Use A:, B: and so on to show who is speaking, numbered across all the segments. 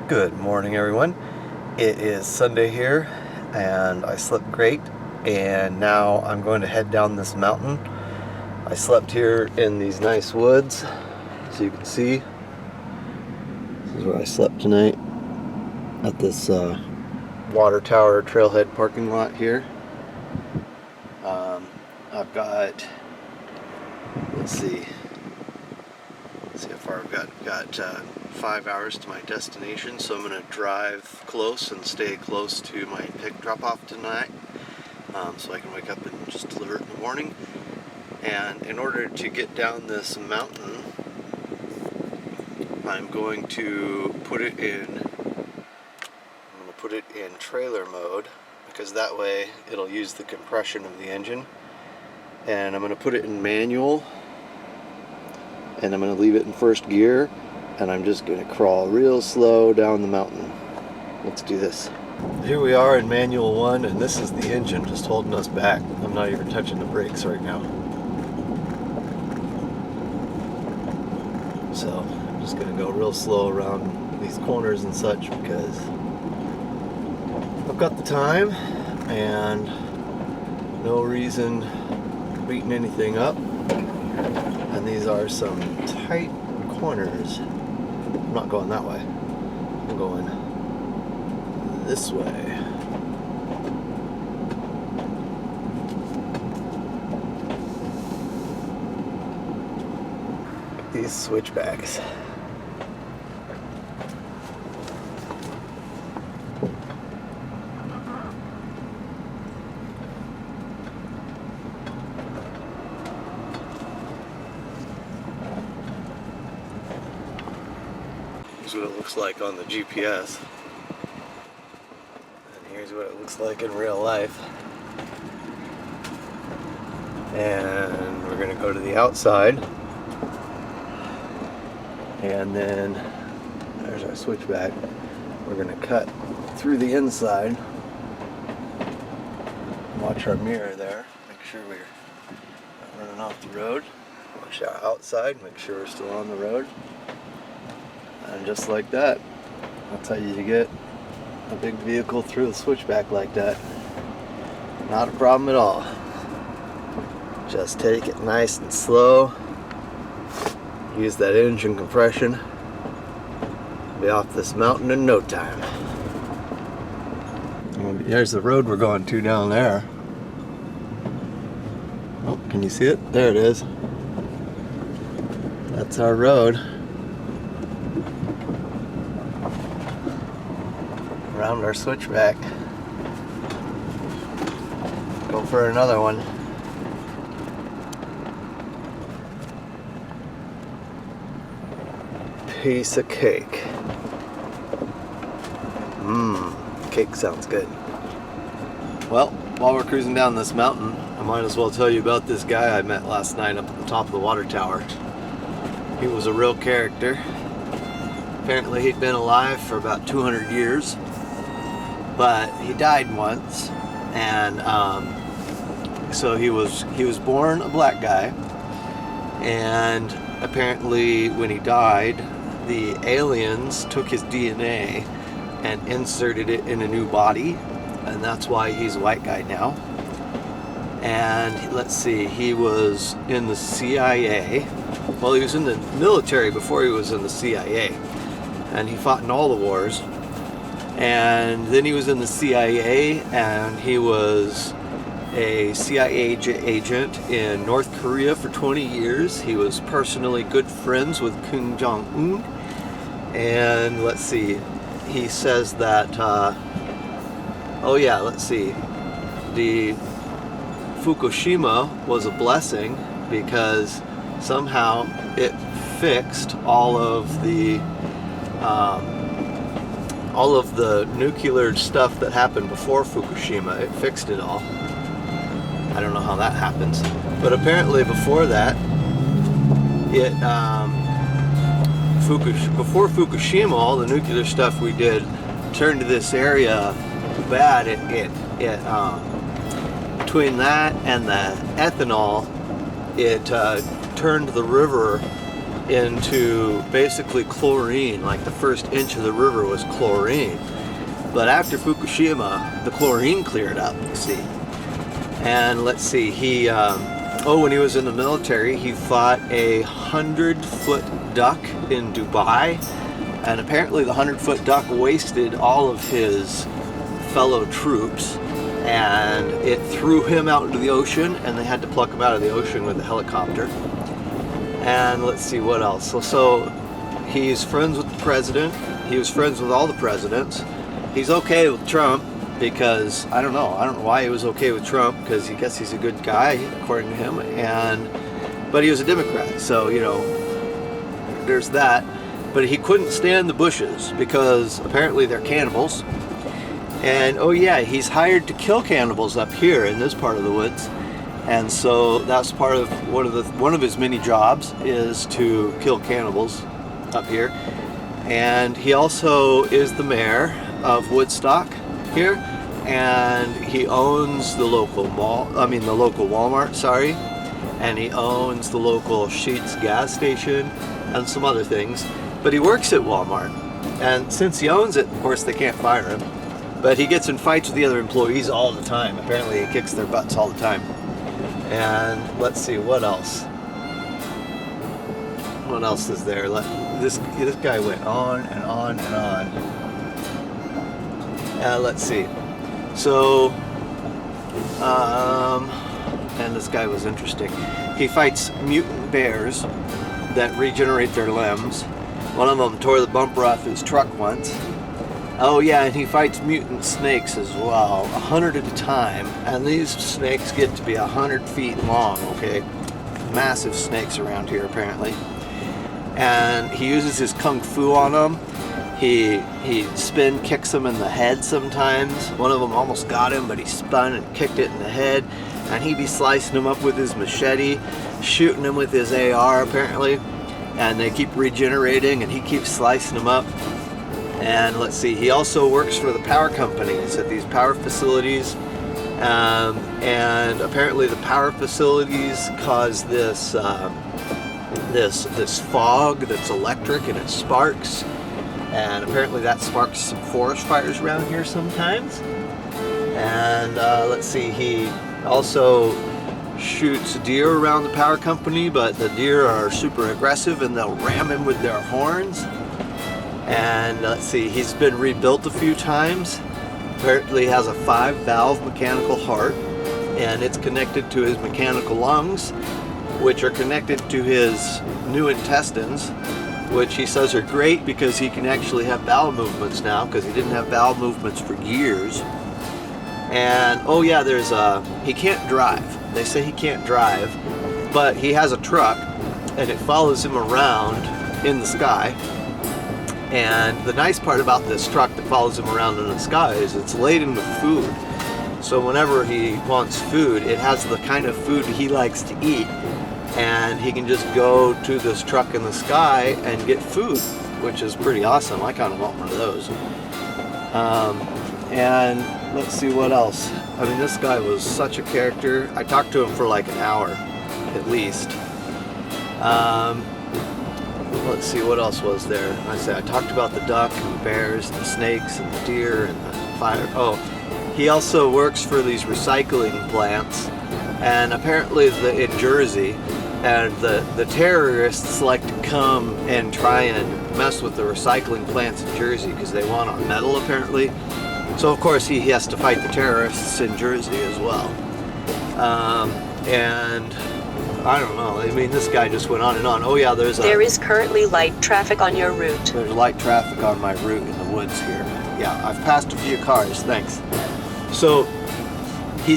A: Good morning, everyone. It is Sunday here, and I slept great, and now I'm going to head down this mountain. I slept here in these nice woods, so you can see. This is where I slept tonight, at this water tower trailhead parking lot here. I've got, let's see how far I've got 5 hours to my destination, so I'm going to drive close and stay close to my pick drop-off tonight, so I can wake up and just deliver it in the morning. And in order to get down this mountain, I'm going to put it in trailer mode, because that way it'll use the compression of the engine. And I'm going to put it in manual, and I'm going to leave it in first gear, and I'm just going to crawl real slow down the mountain. Let's do this. Here we are in manual 1, and this is the engine just holding us back. I'm not even touching the brakes right now. So I'm just going to go real slow around these corners and such, because I've got the time and no reason beating anything up. And these are some tight corners. I'm not going that way. I'm going this way. These switchbacks. Here's what it looks like on the GPS, and here's what it looks like in real life. And we're going to go to the outside, and then there's our switchback. We're going to cut through the inside. Watch our mirror there, make sure we're not running off the road. Watch our outside, make sure we're still on the road. And just like that, that's how you get a big vehicle through the switchback like that. Not a problem at all. Just take it nice and slow. Use that engine compression. Be off this mountain in no time. There's the road we're going to down there. Oh, can you see it? There it is. That's our road. Around our switchback. Go for another one. Piece of cake. Cake sounds good. Well, while we're cruising down this mountain, I might as well tell you about this guy I met last night up at the top of the water tower. He was a real character. Apparently he'd been alive for about 200 years. But he died once, and so he was born a black guy, and apparently when he died, the aliens took his DNA and inserted it in a new body, and that's why he's a white guy now. And let's see, he was in the CIA. Well, he was in the military before he was in the CIA, and he fought in all the wars. And then he was in the CIA, and he was a CIA agent in North Korea for 20 years. He was personally good friends with Kim Jong-un. And let's see, he says that, the Fukushima was a blessing, because somehow it fixed all of the nuclear stuff that happened before Fukushima. It fixed it all. I don't know how that happens, but apparently before that, before Fukushima, all the nuclear stuff we did turned to this area bad. Between that and the ethanol, it turned the river into basically chlorine. Like the first inch of the river was chlorine. But after Fukushima, the chlorine cleared up, you see. And let's see, he, when he was in the military, he fought a 100-foot duck in Dubai. And apparently the 100-foot duck wasted all of his fellow troops. And it threw him out into the ocean, and they had to pluck him out of the ocean with a helicopter. And let's see what else. So he's friends with the president. He was friends with all the presidents. He's okay with Trump because, I don't know why he was okay with Trump, because he guess he's a good guy, according to him. But he was a Democrat, so, you know, there's that. But he couldn't stand the Bushes because apparently they're cannibals. And oh yeah, he's hired to kill cannibals up here in this part of the woods, and so that's part of one of his many jobs is to kill cannibals up here. And he also is the mayor of Woodstock here, and he owns the local mall. I mean the local Walmart, sorry, and he owns the local Sheetz gas station and some other things. But he works at Walmart, and since he owns it, of course they can't fire him. But he gets in fights with the other employees all the time. Apparently he kicks their butts all the time. And let's see, what else? What else is there? This guy went on and on and on. Let's see. So, and this guy was interesting. He fights mutant bears that regenerate their limbs. One of them tore the bumper off his truck once. Oh yeah, and he fights mutant snakes as well, 100 at a time, and these snakes get to be 100 feet long, okay? Massive snakes around here, apparently. And he uses his kung fu on them. He spin kicks them in the head sometimes. One of them almost got him, but he spun and kicked it in the head, and he'd be slicing them up with his machete, shooting them with his AR, apparently, and they keep regenerating, and he keeps slicing them up. And let's see, he also works for the power companies at these power facilities, and apparently the power facilities cause this this fog that's electric and it sparks, and apparently that sparks some forest fires around here sometimes. And let's see, he also shoots deer around the power company, but the deer are super aggressive and they'll ram him with their horns. And let's see, he's been rebuilt a few times. Apparently he has a 5-valve mechanical heart, and it's connected to his mechanical lungs, which are connected to his new intestines, which he says are great because he can actually have bowel movements now, because he didn't have bowel movements for years. And oh yeah, he can't drive. They say he can't drive, but he has a truck and it follows him around in the sky. And the nice part about this truck that follows him around in the sky is it's laden with food. So whenever he wants food, it has the kind of food he likes to eat, and he can just go to this truck in the sky and get food, which is pretty awesome. I kind of want one of those. And let's see what else. I mean, this guy was such a character. I talked to him for like an hour at least. Let's see, what else was there? I talked about the duck and the bears and the snakes and the deer and the fire. Oh, he also works for these recycling plants, and apparently in Jersey, and the terrorists like to come and try and mess with the recycling plants in Jersey because they want our metal, apparently. So of course he has to fight the terrorists in Jersey as well. And I don't know. I mean, this guy just went on and on. Oh yeah, there is currently light traffic on your route. There's light traffic on my route in the woods here. Yeah, I've passed a few cars, thanks. So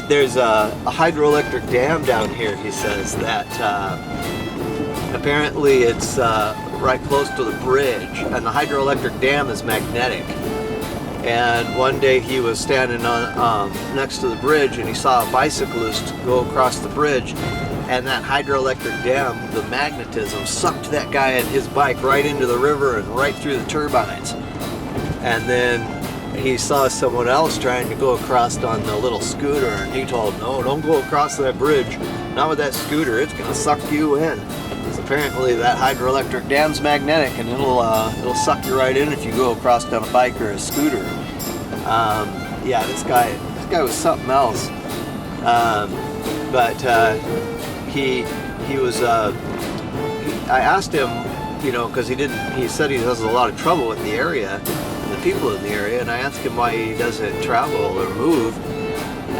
A: there's a hydroelectric dam down here, he says, that apparently it's right close to the bridge, and the hydroelectric dam is magnetic. And one day he was standing on next to the bridge, and he saw a bicyclist go across the bridge, and that hydroelectric dam, the magnetism, sucked that guy and his bike right into the river and right through the turbines. And then he saw someone else trying to go across on the little scooter, and he told him, no, don't go across that bridge, not with that scooter, it's gonna suck you in. apparently that hydroelectric dam's magnetic, and it'll suck you right in if you go across on a bike or a scooter. Yeah, this guy was something else. But he was. I asked him, you know, because he said he has a lot of trouble with the area and the people in the area, and I asked him why he doesn't travel or move,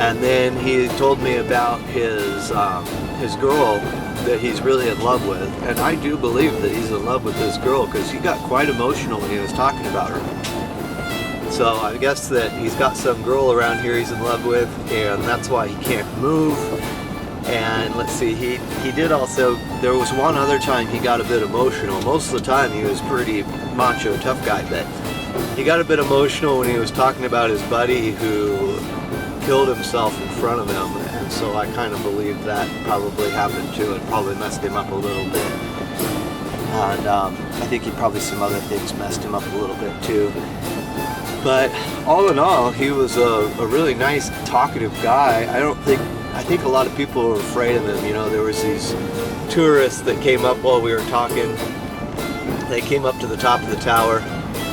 A: and then he told me about his girl that he's really in love with, and I do believe that he's in love with this girl because he got quite emotional when he was talking about her. So I guess that he's got some girl around here he's in love with, and that's why he can't move. And let's see, he did also, there was one other time he got a bit emotional. Most of the time he was pretty macho, tough guy, but he got a bit emotional when he was talking about his buddy who killed himself in front of him. And so I kind of believe that probably happened too. It probably messed him up a little bit. And I think probably some other things messed him up a little bit too. But all in all, he was a really nice, talkative guy. I think a lot of people were afraid of him. You know, there was these tourists that came up while we were talking. They came up to the top of the tower.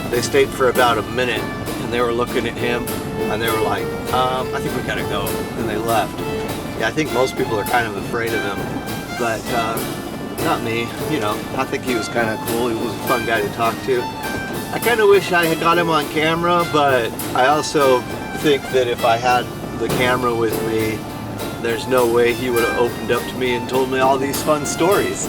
A: They stayed for about a minute, and they were looking at him, and they were like, I think we gotta go, and they left. Yeah, I think most people are kind of afraid of him, but not me. You know, I think he was kind of cool. He was a fun guy to talk to. I kind of wish I had got him on camera, but I also think that if I had the camera with me, there's no way he would have opened up to me and told me all these fun stories.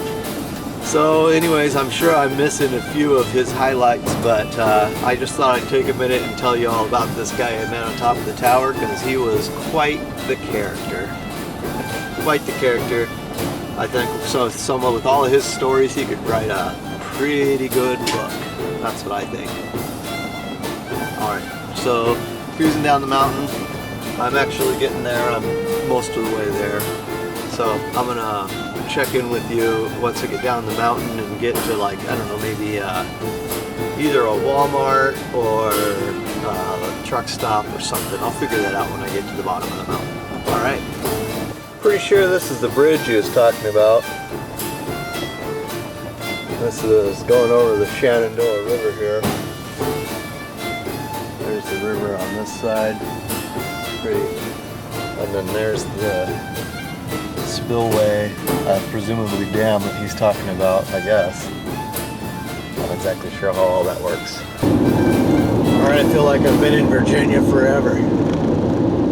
A: So anyways, I'm sure I'm missing a few of his highlights, but I just thought I'd take a minute and tell you all about this guy I met on top of the tower, because he was quite the character. Quite the character. I think so. Someone with all of his stories, he could write a pretty good book. That's what I think. Alright, so cruising down the mountain. I'm actually getting there. I'm most of the way there. So I'm gonna check in with you once I get down the mountain and get to, like, I don't know, maybe either a Walmart or a truck stop or something. I'll figure that out when I get to the bottom of the mountain. Alright. Pretty sure this is the bridge he was talking about. This is going over the Shenandoah River here. There's the river on this side. Pretty. And then there's the spillway, presumably dam that he's talking about, I guess. Not exactly sure how all that works. Alright, I feel like I've been in Virginia forever.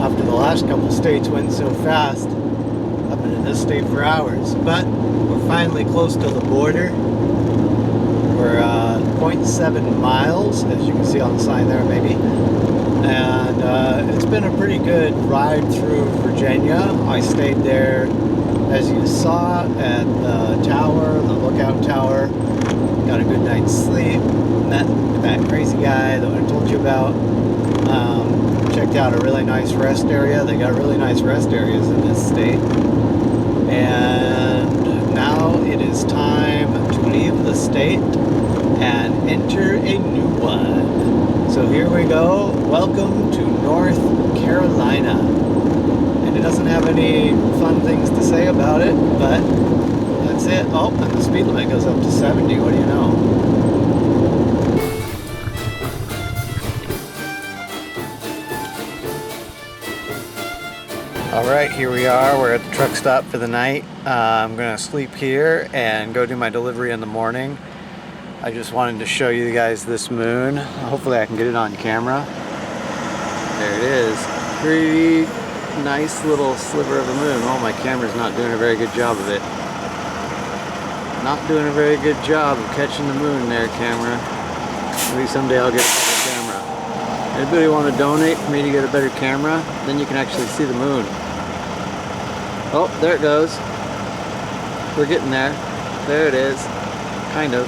A: After the last couple states went so fast, I've been in this state for hours. But we're finally close to the border. We're 0.7 miles, as you can see on the sign there maybe. And it's been a pretty good ride through Virginia. I stayed there, as you saw, at the tower, the lookout tower. Got a good night's sleep. Met that crazy guy that I told you about. Checked out a really nice rest area. They got really nice rest areas in this state. And now it is time to leave the state and enter a new one. So here we go. Welcome to North Carolina. And it doesn't have any fun things to say about it, but that's it. Oh, and the speed limit goes up to 70. What do you know? Alright, here we are. We're at the truck stop for the night. I'm going to sleep here and go do my delivery in the morning. I just wanted to show you guys this moon. Hopefully I can get it on camera. There it is. Pretty nice little sliver of a moon. Oh, my camera's not doing a very good job of it. Not doing a very good job of catching the moon there, camera. Maybe someday I'll get a better camera. Anybody want to donate for me to get a better camera? Then you can actually see the moon. Oh, there it goes. We're getting there. There it is. Kind of.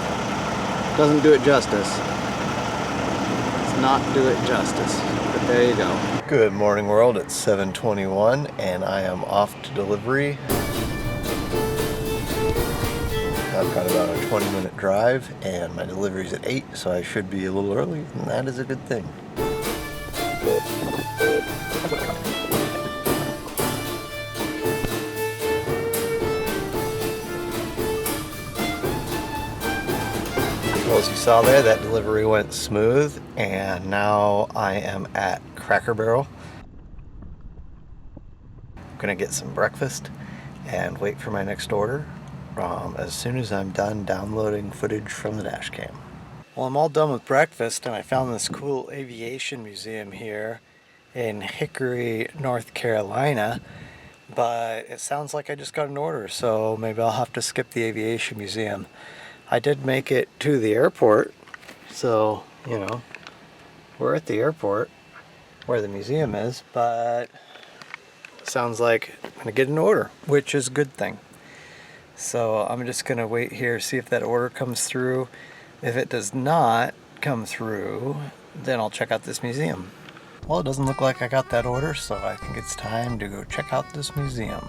A: Doesn't do it justice. Does not do it justice. But there you go. Good morning, world. It's 7:21 and I am off to delivery. I've got about a 20-minute drive and my delivery's at 8, so I should be a little early, and that is a good thing. Well, as you saw there, that delivery went smooth, and now I am at Cracker Barrel. I'm gonna get some breakfast and wait for my next order as soon as I'm done downloading footage from the dash cam. Well, I'm all done with breakfast, and I found this cool aviation museum here in Hickory, North Carolina, but it sounds like I just got an order, so maybe I'll have to skip the aviation museum. I did make it to the airport, so, you know, we're at the airport where the museum is, but sounds like I'm gonna get an order, which is a good thing. So I'm just gonna wait here, see if that order comes through. If it does not come through, then I'll check out this museum. Well, it doesn't look like I got that order, so I think it's time to go check out this museum.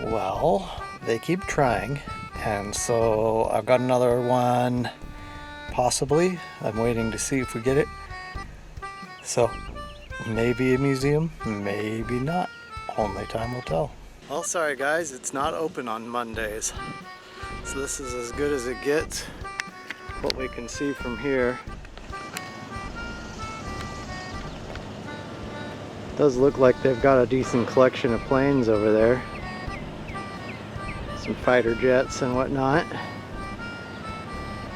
A: Well, they keep trying, and so I've got another one, possibly. I'm waiting to see if we get it. So, maybe a museum, maybe not. Only time will tell. Well, sorry guys, it's not open on Mondays. So this is as good as it gets. What we can see from here. Does look like they've got a decent collection of planes over there. Some fighter jets and whatnot.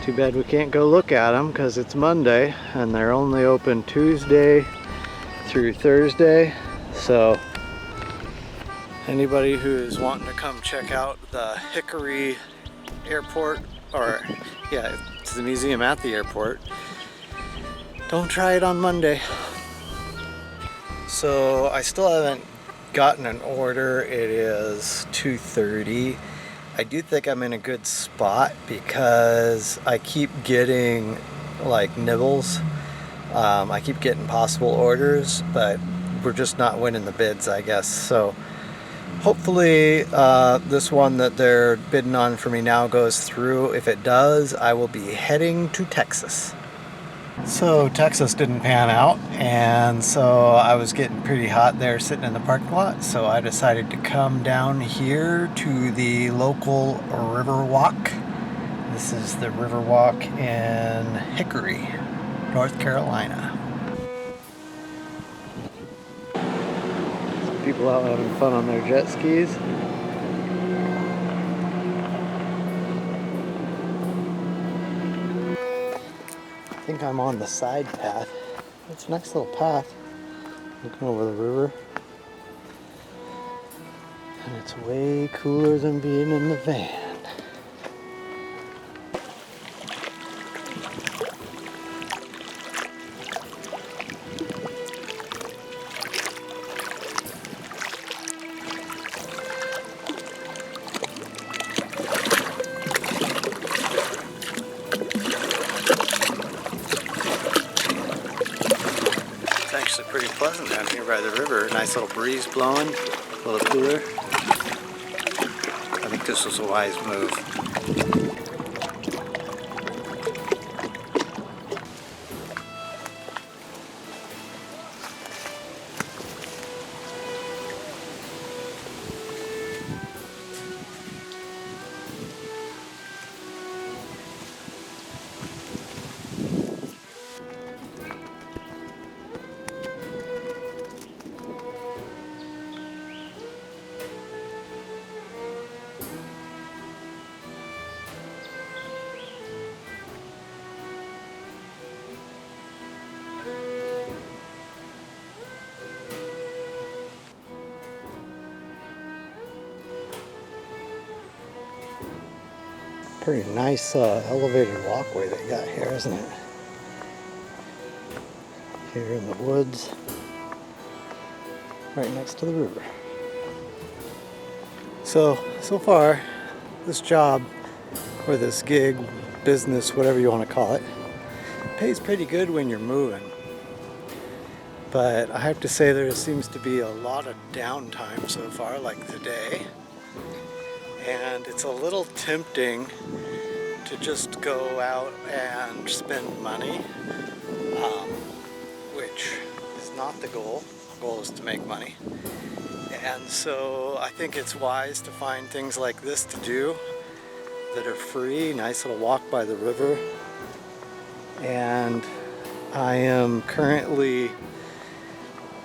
A: Too bad we can't go look at them because it's Monday and they're only open Tuesday through Thursday. So anybody who is wanting to come check out the Hickory Airport, or yeah, it's the museum at the airport, don't try it on Monday. So I still haven't gotten an order. It is 2:30. I do think I'm in a good spot because I keep getting like nibbles. I keep getting possible orders, but we're just not winning the bids, I guess. So hopefully this one that they're bidding on for me now goes through. If it does, I will be heading to Texas. So Texas didn't pan out, and so I was getting pretty hot there sitting in the parking lot, so I decided to come down here to the local river walk. This is the river walk in Hickory, North Carolina. Some people out having fun on their jet skis. I think I'm on the side path. It's a nice little path looking over the river. And it's way cooler than being in the van. Actually pretty pleasant down here by the river. Nice little breeze blowing, a little cooler. I think this was a wise move. Pretty nice elevated walkway they got here, isn't it? Here in the woods, right next to the river. So far, this job, or this gig, business, whatever you want to call it, pays pretty good when you're moving. But I have to say there seems to be a lot of downtime so far, like today. And it's a little tempting to just go out and spend money, which is not the goal. The goal is to make money. And so I think it's wise to find things like this to do that are free. Nice little walk by the river.
B: and I am currently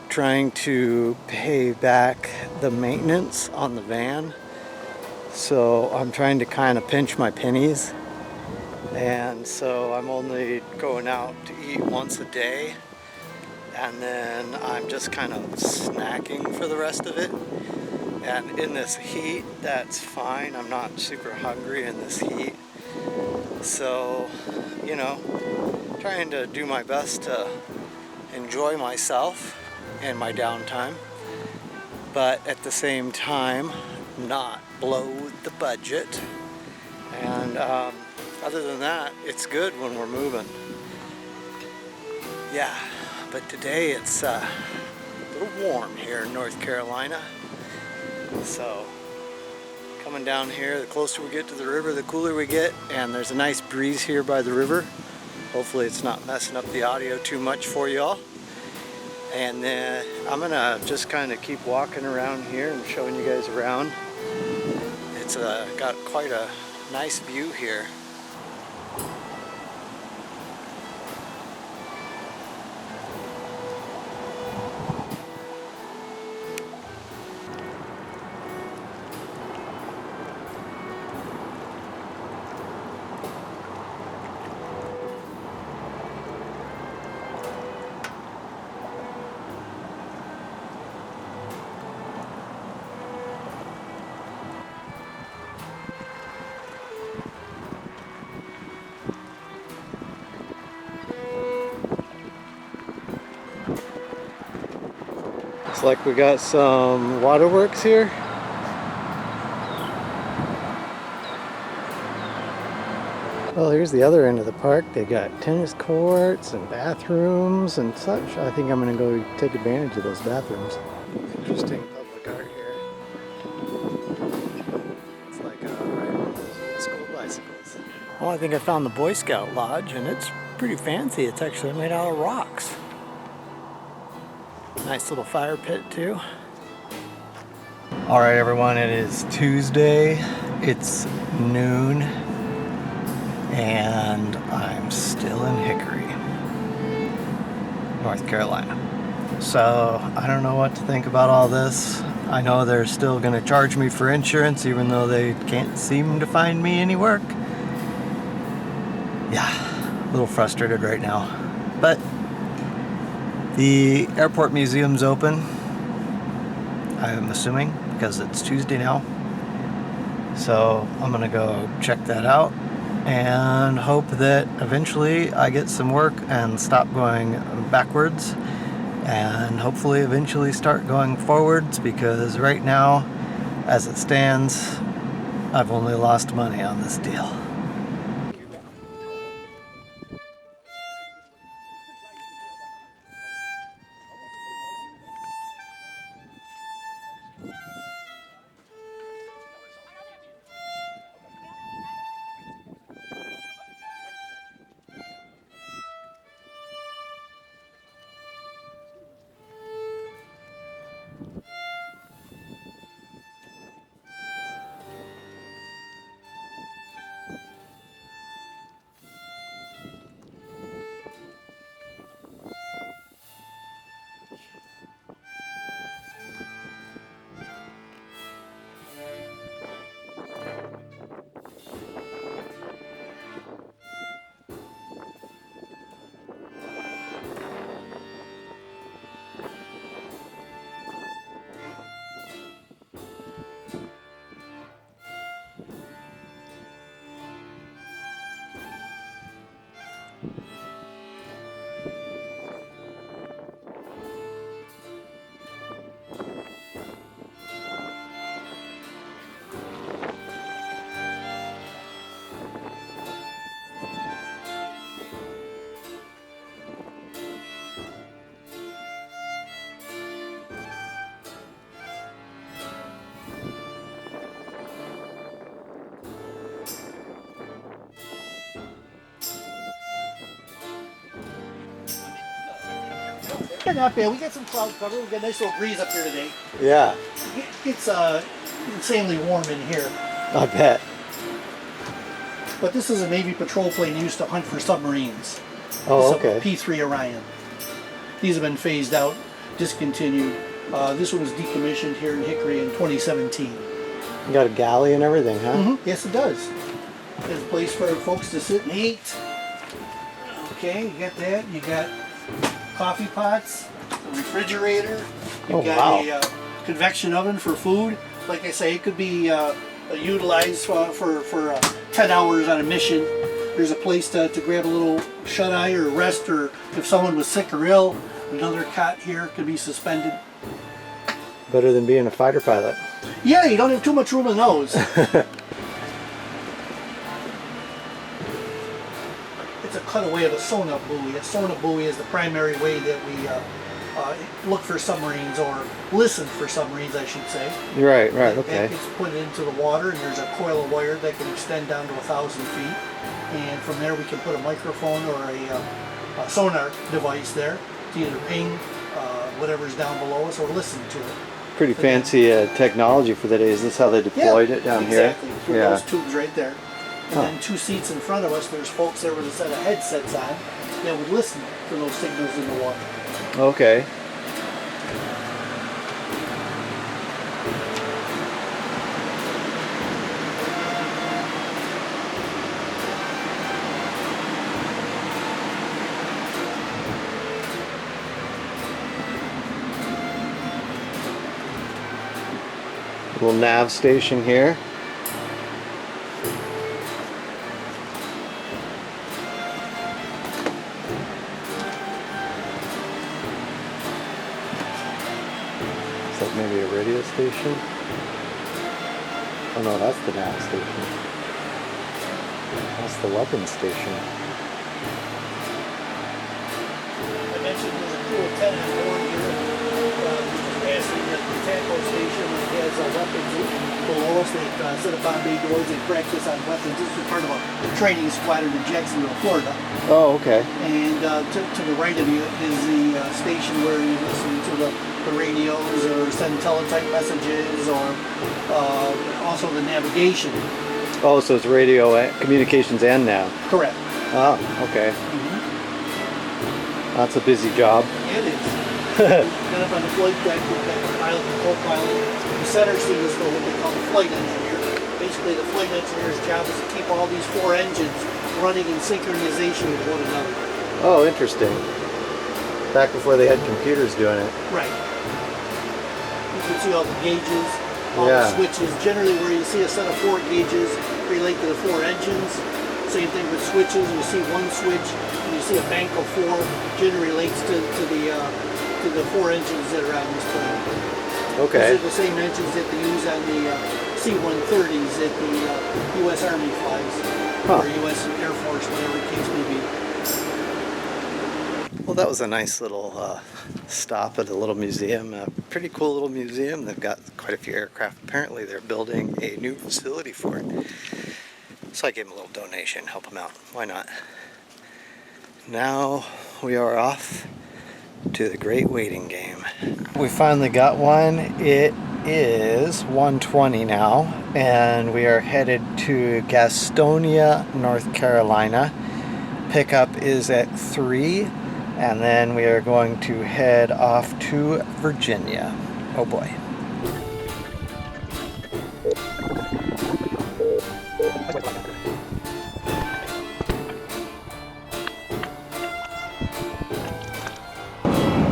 B: trying to pay back the maintenance on the van. So I'm trying to kind of pinch my pennies, and so I'm only going out to eat once a day, and then I'm just kind of snacking for the rest of it. And in this heat, that's fine. I'm not super hungry in this heat. So, you know, trying to do my best to enjoy myself and my downtime, but at the same time, not blow the budget. And other than that, it's good when we're moving. Yeah, but today it's a little warm here in North Carolina. So coming down here, the closer we get to the river, the cooler we get, and there's a nice breeze here by the river. Hopefully it's not messing up the audio too much for y'all. And then I'm gonna just kind of keep walking around here and showing you guys around. It's got quite a nice view here. Looks like we got some waterworks here. Well, here's the other end of the park. They got tennis courts and bathrooms and such. I think I'm gonna go take advantage of those bathrooms. Interesting public art here. It's like right on those school bicycles. Well, I think I found the Boy Scout Lodge, and it's pretty fancy. It's actually made out of rocks. Nice little fire pit too. All right, everyone, it is Tuesday. It's noon, and I'm still in Hickory, North Carolina. So I don't know what to think about all this. I know they're still gonna charge me for insurance, even though they can't seem to find me any work. Yeah, a little frustrated right now, but the airport museum's open, I'm assuming, because it's Tuesday now. So I'm gonna go check that out and hope that eventually I get some work and stop going backwards, and hopefully eventually start going forwards, because right now, as it stands, I've only lost money on this deal.
C: Not bad. We got some cloud cover. We got a nice little breeze up here today.
B: Yeah,
C: It's insanely warm in here.
B: I bet.
C: But this is a Navy patrol plane used to hunt for submarines.
B: Oh,
C: It's a
B: okay.
C: P3 Orion. These have been phased out, discontinued. This one was decommissioned here in Hickory in 2017.
B: You got a galley and everything, huh?
C: Yes, it does. There's a place for folks to sit and eat. Okay, you got that. You got coffee pots, a refrigerator. You
B: Oh,
C: got
B: wow.
C: a convection oven for food. Like I say, it could be utilized for 10 hours on a mission. There's a place to grab a little shut-eye or rest, or if someone was sick or ill, another cot here could be suspended.
B: Better than being a fighter pilot.
C: Yeah, you don't have too much room in those. It's a cutaway of a sonar buoy. A sonar buoy is the primary way that we look for submarines, or listen for submarines, I should say.
B: Right,
C: That
B: okay.
C: gets put into the water, and there's a coil of wire that can extend down to 1,000 feet. And from there we can put a microphone or a sonar device there to either ping whatever's down below us or listen to it.
B: Pretty fancy technology for the day. Is this how they deployed it down
C: exactly.
B: here?
C: Through
B: Yeah.
C: those tubes right there. And then 2 seats in front of us, there's folks there with a set of headsets on that would listen for those signals in the water.
B: Okay. Little nav station here. Is that maybe a radio station? Oh no, that's the nav station. That's the weapons station.
C: I mentioned there's a crew of 10 on board here. Passing at the tackle station that has weapons below us. They set up on bay doors and practice on weapons. This is part of a training squadron in Jacksonville, Florida.
B: Oh, okay.
C: And to the right of you is the station where you listen to the radios or send teletype messages, or also the navigation.
B: Oh, so it's radio, communications, and nav.
C: Correct.
B: Oh, okay. That's a busy job.
C: It is. Then up on the flight deck, we've got the pilot and co-pilot. The center seat is what they call the flight engineer. Basically, the flight engineer's job is to keep all these 4 engines running in synchronization with one another.
B: Oh, interesting. Back before they had computers doing it.
C: Right. You can see all the gauges, all
B: Yeah.
C: the switches. Generally, where you see a set of 4 gauges relate to the 4 engines. Same thing with switches. You see one switch, and you see a bank of 4. Generally relates to the 4 engines that are on this plane.
B: Okay.
C: These are the same engines that they use on the C-130s that the U.S. Army flies,
B: Huh.
C: or U.S. Air Force, whatever the case may be.
B: Well, that was a nice little stop at a little museum. A pretty cool little museum. They've got quite a few aircraft. Apparently, they're building a new facility for it. So I gave them a little donation, help them out. Why not? Now we are off to the great waiting game. We finally got one. It is 1:20 now, and we are headed to Gastoria, North Carolina. Pickup is at 3, and then we are going to head off to Virginia. Oh boy.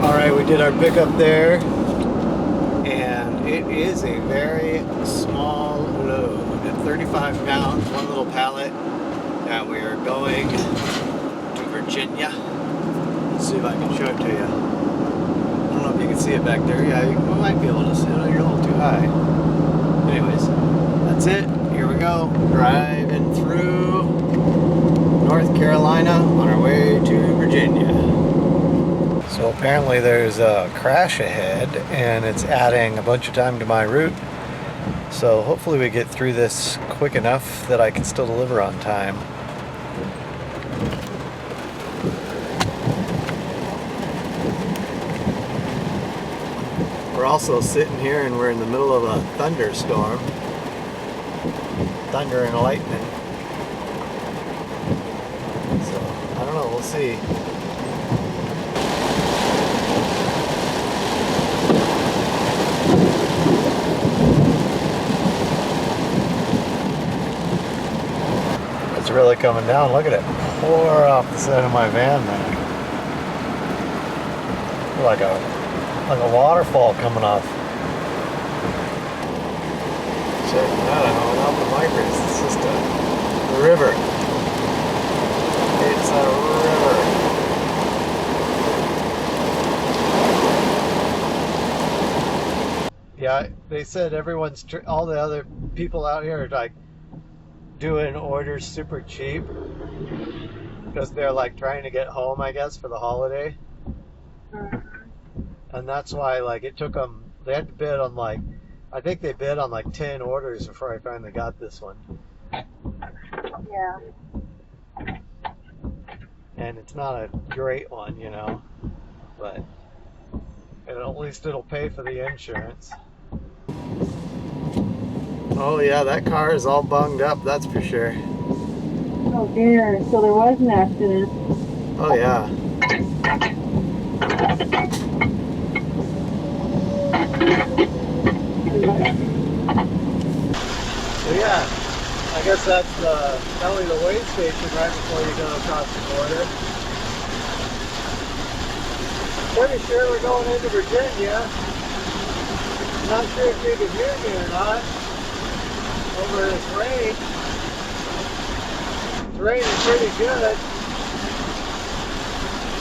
B: Alright, we did our pickup there, and it is a very small load. At 35 pounds, one little pallet, and we are going to Virginia. Let's see if I can show it to you. I don't know if you can see it back there. Yeah, you might be able to see it. You're a little too high. Anyways, that's it. Here we go. Driving through North Carolina on our way to Virginia. So apparently there's a crash ahead, and it's adding a bunch of time to my route. So hopefully we get through this quick enough that I can still deliver on time. We're also sitting here and we're in the middle of a thunderstorm. Thunder and lightning. So, I don't know, we'll
A: Let's see. It's really coming down. Look at it pour off the side of my van there. Like a waterfall coming off. Check that out without the migrants. It's just a river. It's a river. Yeah, they said all the other people out here are like doing orders super cheap because they're like trying to get home, I guess, for the holiday. And that's why like it took them, they had to bid on like, I think they bid on like 10 orders before I finally got this one.
D: Yeah.
A: And it's not a great one, you know, but at least it'll pay for the insurance. Oh yeah, that car is all bunged up, that's for sure.
D: Oh dear, so there was an accident.
A: Oh yeah. So yeah, I guess that's probably the weigh station right before you go across the border. Pretty sure we're going into Virginia. Not sure if you can hear me or not over this rain. It's raining pretty good.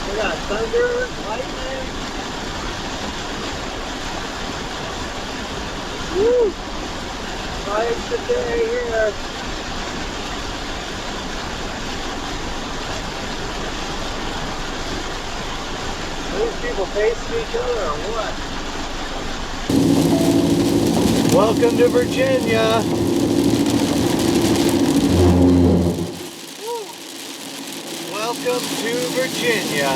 A: We got thunder, lightning. Woo! Nice today here. Are these people facing each other or what? Welcome to Virginia. Welcome to Virginia.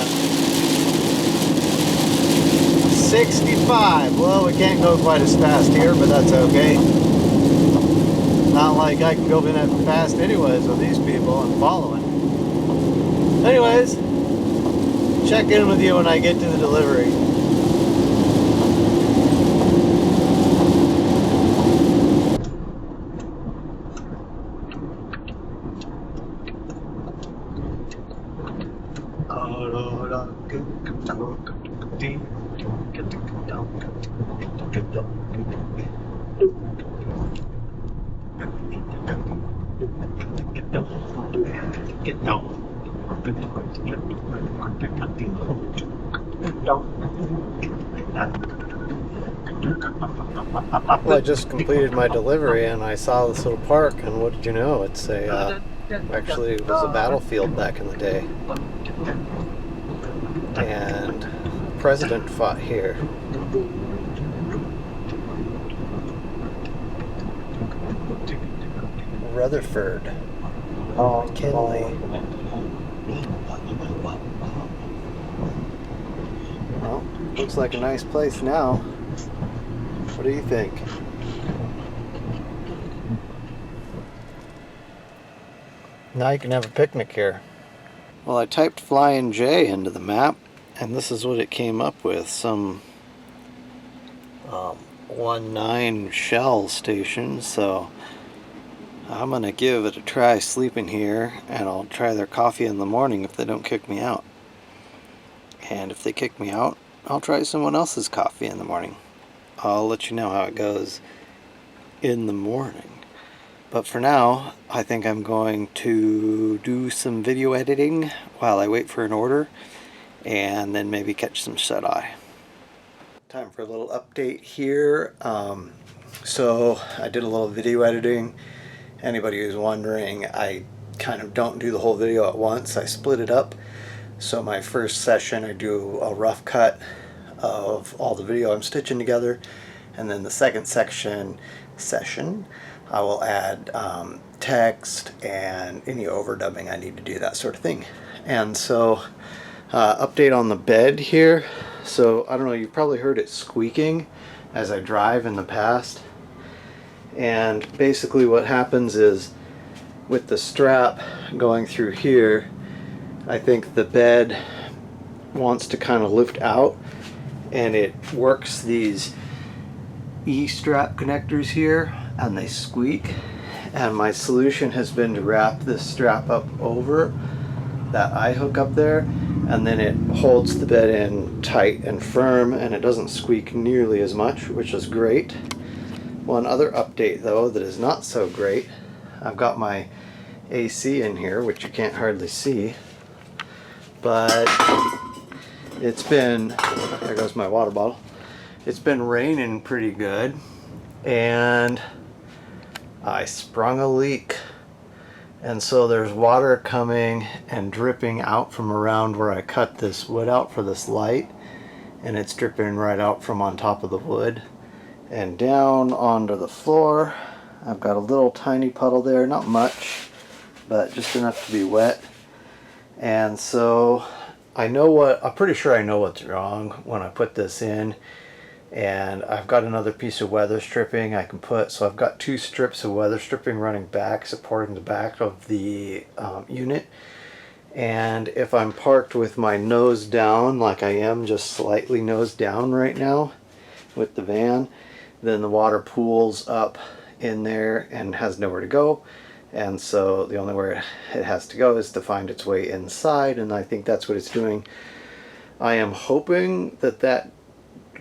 A: 65. Well, we can't go quite as fast here, but that's okay. Not like I can go in that fast anyways with these people I'm following. Anyways, check in with you when I get to the delivery. Well, I just completed my delivery and I saw this little park, and what did you know? It's actually it was a battlefield back in the day. And the president fought here. Rutherford. McKinley. Well, looks like a nice place now. What do you think? Now you can have a picnic here. Well, I typed Flying J into the map, and this is what it came up with. Some 1-9 Shell station, so I'm gonna give it a try sleeping here, and I'll try their coffee in the morning if they don't kick me out. And if they kick me out, I'll try someone else's coffee in the morning. I'll let you know how it goes in the morning. But for now, I think I'm going to do some video editing while I wait for an order, and then maybe catch some shut-eye. Time for a little update here. So I did a little video editing. Anybody who's wondering, I kind of don't do the whole video at once. I split it up. So my first session, I do a rough cut of all the video I'm stitching together, and then the second session I will add text and any overdubbing I need to do, that sort of thing. And so update on the bed here. So I don't know, you've probably heard it squeaking as I drive in the past, and basically what happens is with the strap going through here,
B: I think the bed wants to kind of lift out, and it works these E-strap connectors here, and they squeak. And my solution has been to wrap this strap up over that eye hook up there, and then it holds the bed in tight and firm, and it doesn't squeak nearly as much, which is great. One other update though that is not so great, I've got my AC in here, which you can't hardly see, but it's been, there goes my water bottle, it's been raining pretty good, and I sprung a leak. And so there's water coming and dripping out from around where I cut this wood out for this light, and it's dripping right out from on top of the wood and down onto the floor. I've got a little tiny puddle there, not much, but just enough to be wet. And so I'm pretty sure I know what's wrong when I put this in. And I've got another piece of weather stripping I can put, so I've got 2 strips of weather stripping running back, supporting the back of the unit. And if I'm parked with my nose down, like I am, just slightly nose down right now with the van, then the water pools up in there and has nowhere to go. And so the only way it has to go is to find its way inside, and I think that's what it's doing. I am hoping that that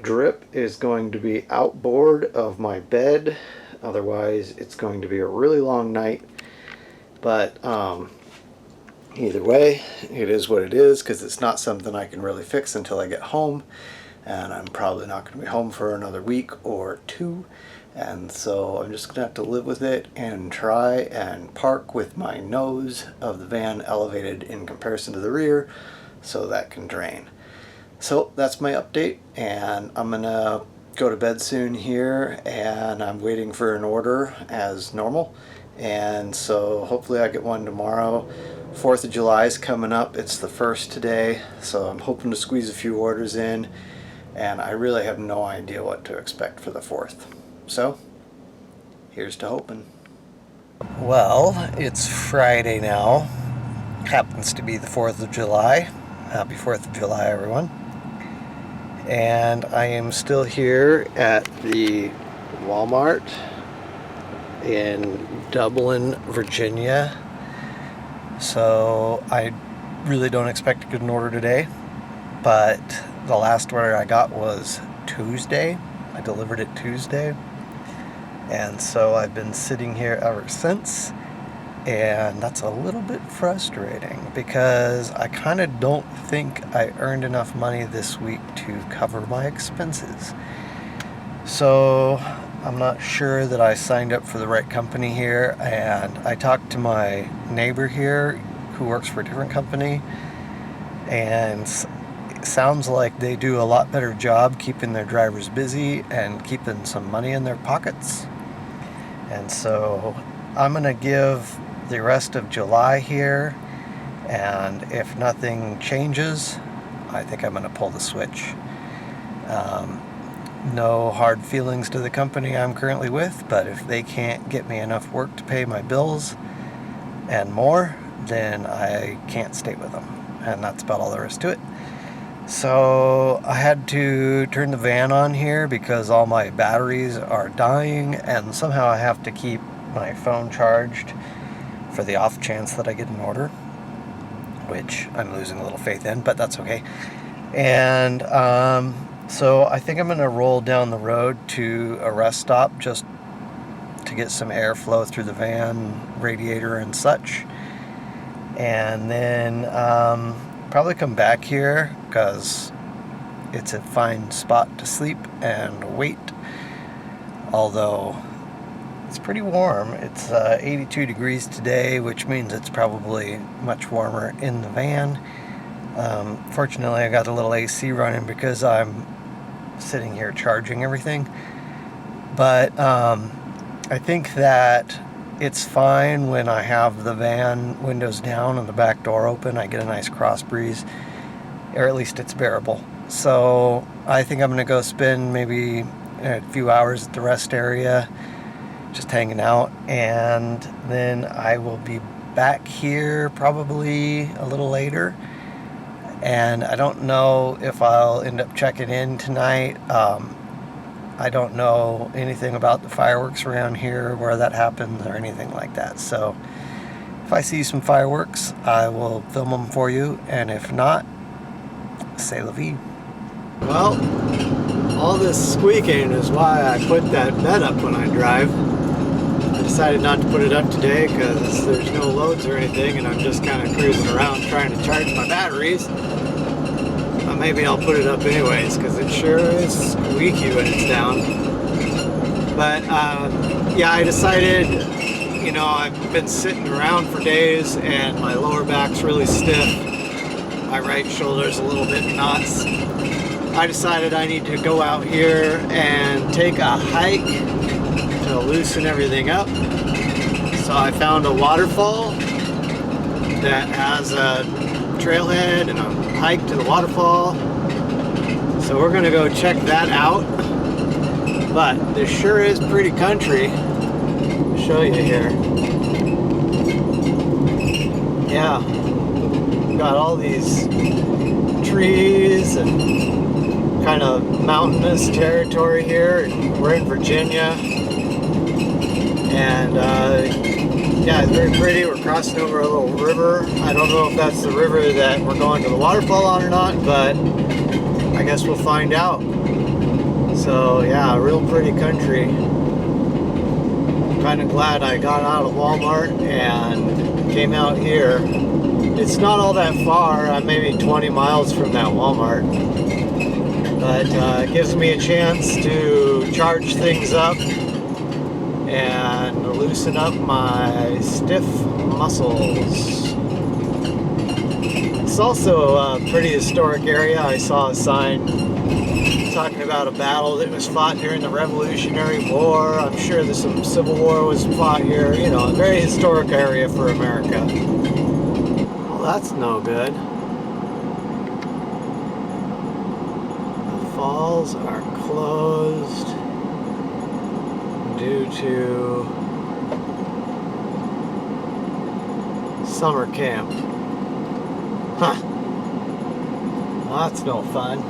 B: drip is going to be outboard of my bed, otherwise it's going to be a really long night. But either way, it is what it is, because it's not something I can really fix until I get home, and I'm probably not going to be home for another week or 2, and so I'm just gonna have to live with it and try and park with my nose of the van elevated in comparison to the rear so that can drain. So that's my update, and I'm gonna go to bed soon here, and I'm waiting for an order as normal, and so hopefully I get one tomorrow. 4th of July is coming up. It's the 1st today, so I'm hoping to squeeze a few orders in, and I really have no idea what to expect for the 4th. So here's to hoping. Well, it's Friday now. Happens to be the 4th of July. Happy 4th of July, everyone. And I am still here at the Walmart in Dublin, Virginia. So I really don't expect to get an order today, but the last order I got was Tuesday. I delivered it Tuesday, and so I've been sitting here ever since, and that's a little bit frustrating because I kind of don't think I earned enough money this week to cover my expenses. So I'm not sure that I signed up for the right company here, and I talked to my neighbor here who works for a different company, and it sounds like they do a lot better job keeping their drivers busy and keeping some money in their pockets. And so I'm gonna give the rest of July here, and if nothing changes, I think I'm gonna pull the switch. No hard feelings to the company I'm currently with, but if they can't get me enough work to pay my bills and more, then I can't stay with them, and that's about all there is to it. So I had to turn the van on here because all my batteries are dying, and somehow I have to keep my phone charged for the off chance that I get an order, which I'm losing a little faith in, but that's okay. And so I think I'm going to roll down the road to a rest stop just to get some airflow through the van, radiator and such. And then probably come back here because it's a fine spot to sleep and wait. Although it's pretty warm. It's 82 degrees today, which means it's probably much warmer in the van. Fortunately, I got a little AC running because I'm sitting here charging everything. But I think that it's fine when I have the van windows down and the back door open. I get a nice cross breeze, or at least it's bearable. So I think I'm going to go spend maybe a few hours at the rest area just hanging out, and then I will be back here probably a little later. And I don't know if I'll end up checking in tonight. I don't know anything about the fireworks around here, where that happens or anything like that. So if I see some fireworks, I will film them for you. And if not, c'est la vie.
A: Well, all this squeaking is why I put that bed up when I drive. I decided not to put it up today because there's no loads or anything, and I'm just kind of cruising around trying to charge my batteries. But maybe I'll put it up anyways because it sure is squeaky when it's down. But yeah, I decided, you know, I've been sitting around for days and my lower back's really stiff. My right shoulder's a little bit nuts. I decided I need to go out here and take a hike to loosen everything up. So I found a waterfall that has a trailhead and a hike to the waterfall. So we're gonna go check that out. But this sure is pretty country. I'll show you here. Yeah, got all these trees and kind of mountainous territory here, and we're in Virginia, and yeah, it's very pretty. We're crossing over a little river. I don't know if that's the river that we're going to the waterfall on or not, but I guess we'll find out. So yeah, real pretty country. I'm kind of glad I got out of Walmart and came out here. It's not all that far. I'm maybe 20 miles from that Walmart. But it gives me a chance to charge things up and loosen up my stiff muscles. It's also a pretty historic area. I saw a sign talking about a battle that was fought during the Revolutionary War. I'm sure there's some Civil War was fought here. You know, a very historic area for America. Well, that's no good. Falls are closed due to summer camp. Huh. Well, that's no fun.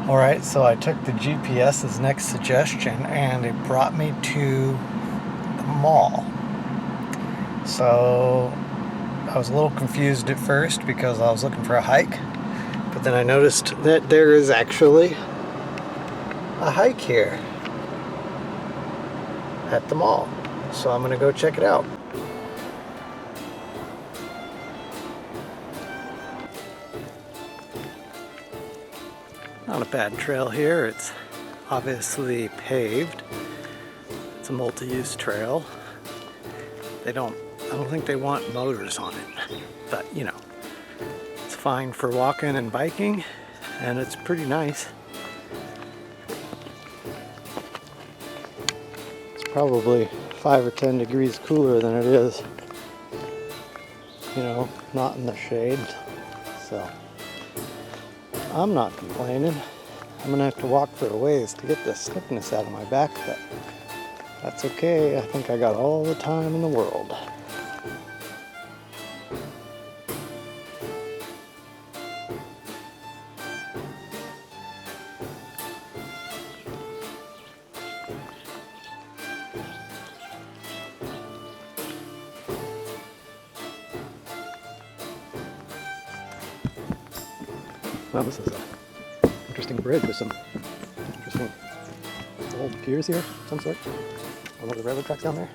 A: Alright, so I took the GPS's next suggestion and it brought me to the mall. So I was a little confused at first because I was looking for a hike. But then I noticed that there is actually a hike here at the mall. So I'm gonna go check it out. Not a bad trail here. It's obviously paved. It's a multi-use trail. I don't think they want motors on it, but you know. Fine for walking and biking, and it's pretty nice. It's probably 5 or 10 degrees cooler than it is, you know, not in the shade. So I'm not complaining. I'm gonna have to walk for a ways to get the stiffness out of my back, but that's okay. I think I got all the time in the world. Well, this is an interesting bridge with some interesting old piers here of some sort. One of the railroad tracks down there.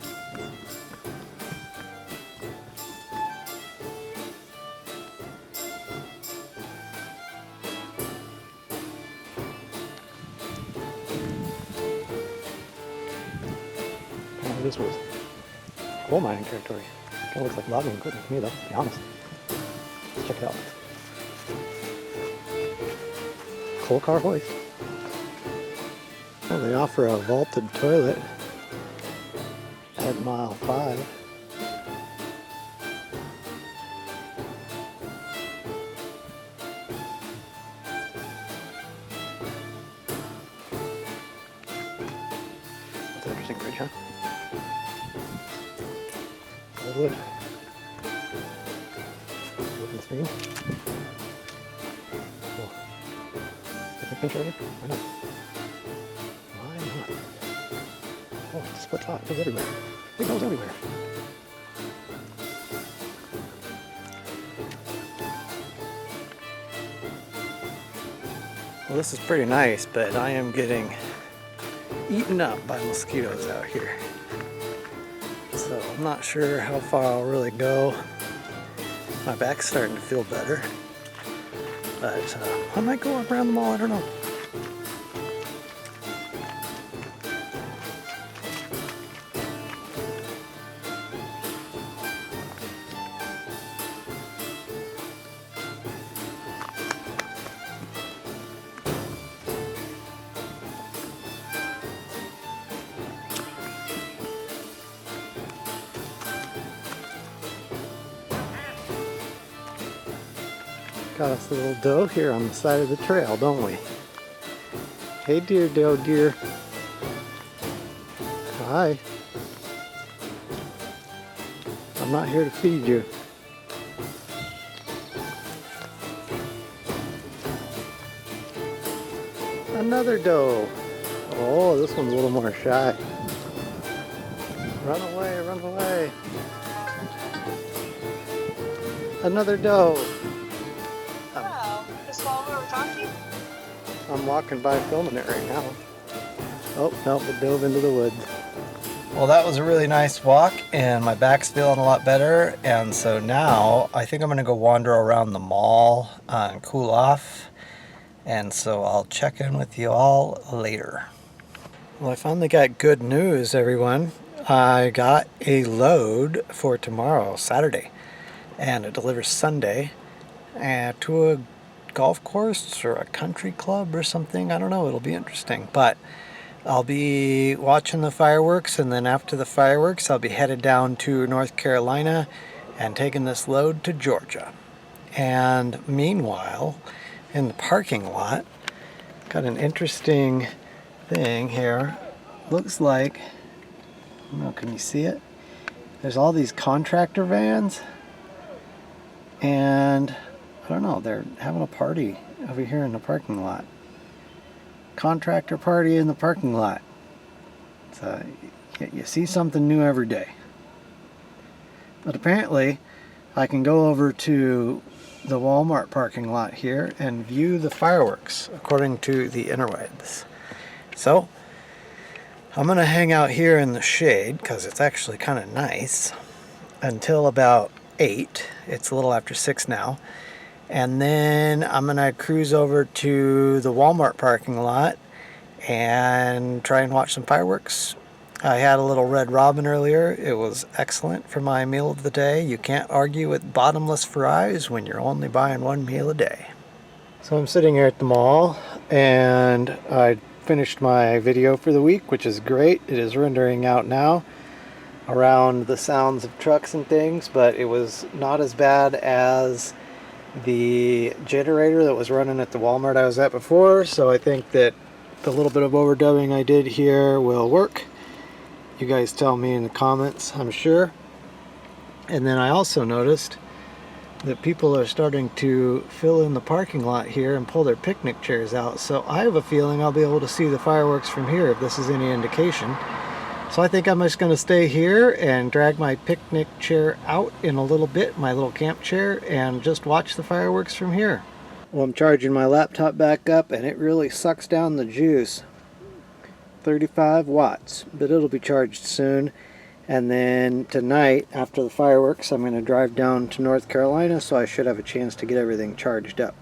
A: Apparently this was coal mining territory. Kind of looks like logging equipment to me though, to be honest. Let's check it out. Coal car hoist. Well, they offer a vaulted toilet at mile 5. That's an interesting bridge, huh?
B: wood. Wooden screen. Cool. Picnic bench right here? Why not? Why not? Oh, split top goes everywhere. It goes everywhere. Well, this is pretty nice, but I am getting eaten up by mosquitoes out here. So I'm not sure how far I'll really go. My back's starting to feel better. But I might go around the mall, I don't know. Got us a little doe here on the side of the trail, don't we? Hey dear doe dear. Hi. I'm not here to feed you. Another doe. Oh, this one's a little more shy. Run away, run away. Another doe. I'm walking by filming it right now. Oh, no, it dove into the woods. Well, that was a really nice walk, and my back's feeling a lot better. And so now I think I'm going to go wander around the mall and cool off. And so I'll check in with you all later. Well, I finally got good news, everyone. I got a load for tomorrow, Saturday, and it delivers Sunday to a golf course or a country club or something. I don't know, it'll be interesting, but I'll be watching the fireworks, and then after the fireworks I'll be headed down to North Carolina and taking this load to Georgia. And meanwhile, in the parking lot, got an interesting thing here. Looks like, I don't know, can you see it? There's all these contractor vans, and I don't know, they're having a party over here in the parking lot. Contractor party in the parking lot. So you see something new every day. But apparently I can go over to the Walmart parking lot here and view the fireworks according to the interwebs. So I'm gonna hang out here in the shade because it's actually kind of nice until about 8. It's a little after 6 now. And then I'm gonna cruise over to the Walmart parking lot and try and watch some fireworks. I had a little Red Robin earlier. It was excellent for my meal of the day. You can't argue with bottomless fries when you're only buying one meal a day. So I'm sitting here at the mall, and I finished my video for the week, which is great. It is rendering out now around the sounds of trucks and things, but it was not as bad as the generator that was running at the Walmart I was at before, so I think that the little bit of overdubbing I did here will work. You guys tell me in the comments, I'm sure. And then I also noticed that people are starting to fill in the parking lot here and pull their picnic chairs out, so I have a feeling I'll be able to see the fireworks from here if this is any indication. So I think I'm just going to stay here and drag my picnic chair out in a little bit, my little camp chair, and just watch the fireworks from here. Well, I'm charging my laptop back up, and it really sucks down the juice. 35 watts, but it'll be charged soon. And then tonight, after the fireworks, I'm going to drive down to North Carolina, so I should have a chance to get everything charged up.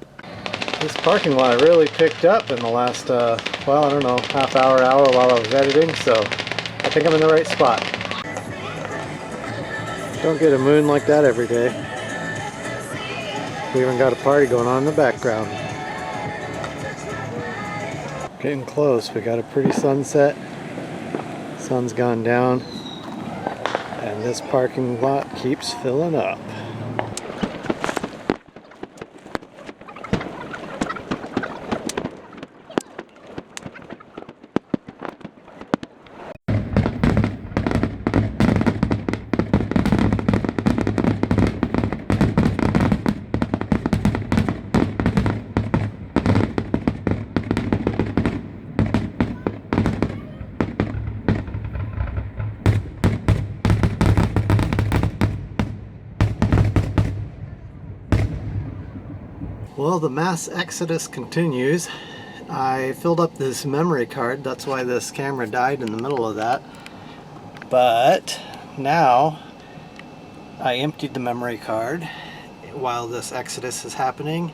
B: This parking lot really picked up in the last, well, I don't know, half hour while I was editing, so I think I'm in the right spot. Don't get a moon like that every day. We even got a party going on in the background. Getting close. We got a pretty sunset. Sun's gone down. And this parking lot keeps filling up. Well, the mass exodus continues. I filled up this memory card, that's why this camera died in the middle of that. But now I emptied the memory card while this exodus is happening,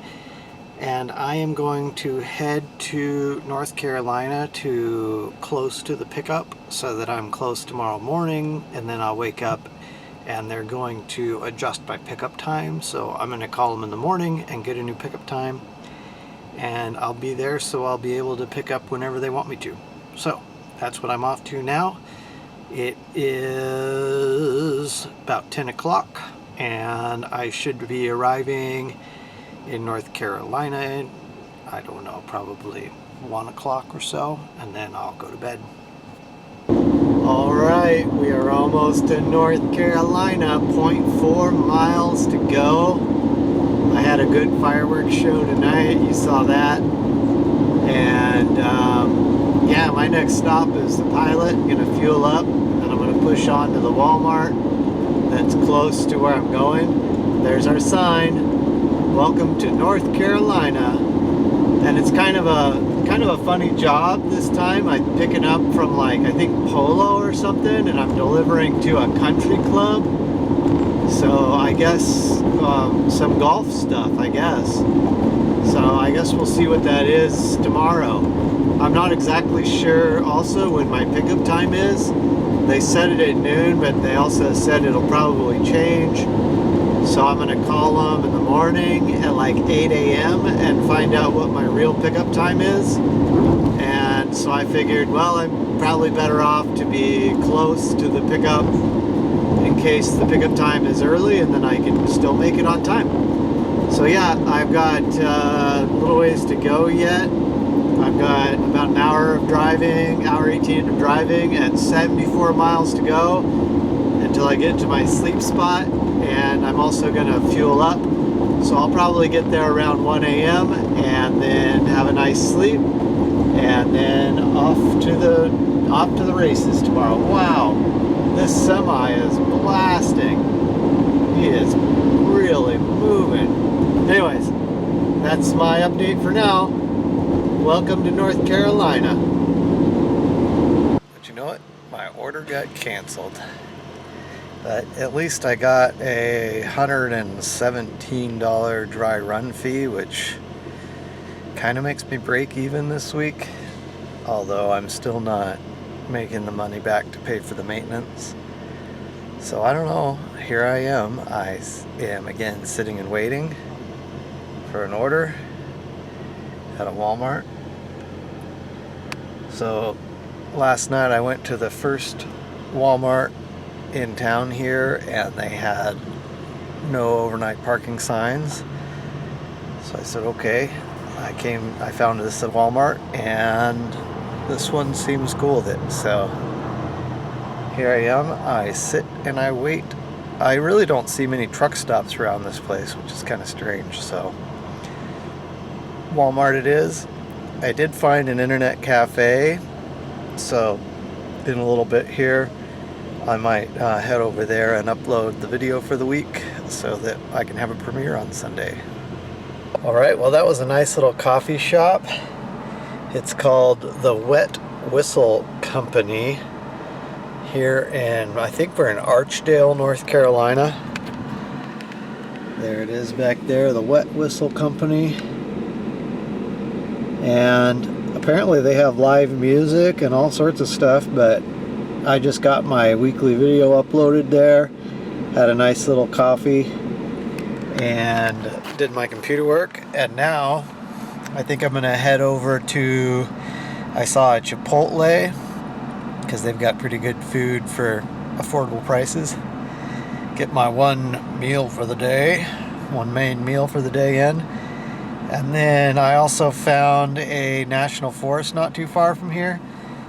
B: and I am going to head to North Carolina to close to the pickup so that I'm close tomorrow morning, and then I'll wake up and they're going to adjust my pickup time. So I'm going to call them in the morning and get a new pickup time, and I'll be there, so I'll be able to pick up whenever they want me to. So that's what I'm off to now. It is about 10 o'clock and I should be arriving in North Carolina, I don't know, probably 1 o'clock or so, and then I'll go to bed. Alright, we are almost in North Carolina, 0.4 miles to go. I had a good fireworks show tonight, you saw that. And yeah, my next stop is the Pilot. I'm gonna fuel up and I'm gonna push on to the Walmart that's close to where I'm going. There's our sign, welcome to North Carolina. And it's kind of a funny job this time. I'm picking up from, like, I think Polo or something, and I'm delivering to a country club. So I guess some golf stuff, I guess. So I guess we'll see what that is tomorrow. I'm not exactly sure also when my pickup time is. They said it at noon, but they also said it'll probably change. So I'm gonna call them in the morning at like 8 a.m. and find out what my real pickup time is. And so I figured, well, I'm probably better off to be close to the pickup in case the pickup time is early, and then I can still make it on time. So yeah, I've got a little ways to go yet. I've got about an hour of driving, hour 18 of driving, and 74 miles to go until I get to my sleep spot. And I'm also gonna fuel up. So I'll probably get there around 1 a.m. and then have a nice sleep, and then off to the races tomorrow. Wow, this semi is blasting. He is really moving. Anyways, that's my update for now. Welcome to North Carolina. But you know what? My order got canceled. But at least I got a $117 dry run fee, which kind of makes me break even this week. Although I'm still not making the money back to pay for the maintenance. So I don't know. Here I am. I am again sitting and waiting for an order at a Walmart. So last night I went to the first Walmart in town here, and they had no overnight parking signs. So I said, okay. I found this at Walmart, and this one seems cool with it. So here I am. I sit and I wait. I really don't see many truck stops around this place, which is kind of strange. So Walmart it is. I did find an internet cafe, so in a little bit here I might head over there and upload the video for the week so that I can have a premiere on Sunday. Alright, well, that was a nice little coffee shop. It's called the Wet Whistle Company here in, I think we're in Archdale, North Carolina. There it is back there, the Wet Whistle Company. And apparently they have live music and all sorts of stuff, but I just got my weekly video uploaded there, had a nice little coffee, and did my computer work. And now I think I'm gonna head over to, I saw a Chipotle, because they've got pretty good food for affordable prices. Get my one meal for the day, one main meal for the day in. And then I also found a national forest not too far from here,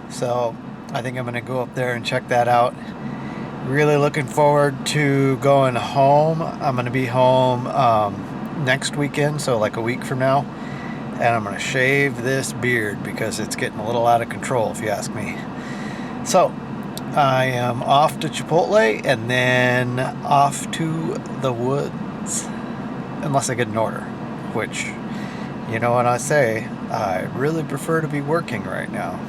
B: so I think I'm going to go up there and check that out. Really looking forward to going home. I'm going to be home next weekend, so like a week from now. And I'm going to shave this beard because it's getting a little out of control, if you ask me. So I am off to Chipotle and then off to the woods. Unless I get an order, which You know what I say? I really prefer to be working right now.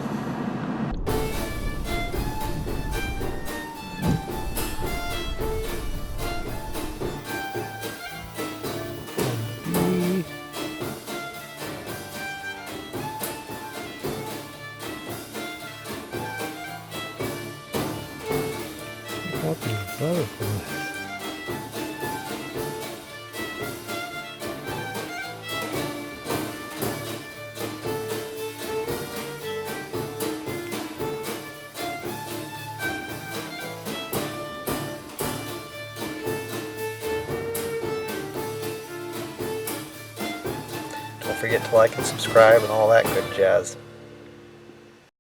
B: Look at these butterflies. Don't forget to like and subscribe and all that good jazz.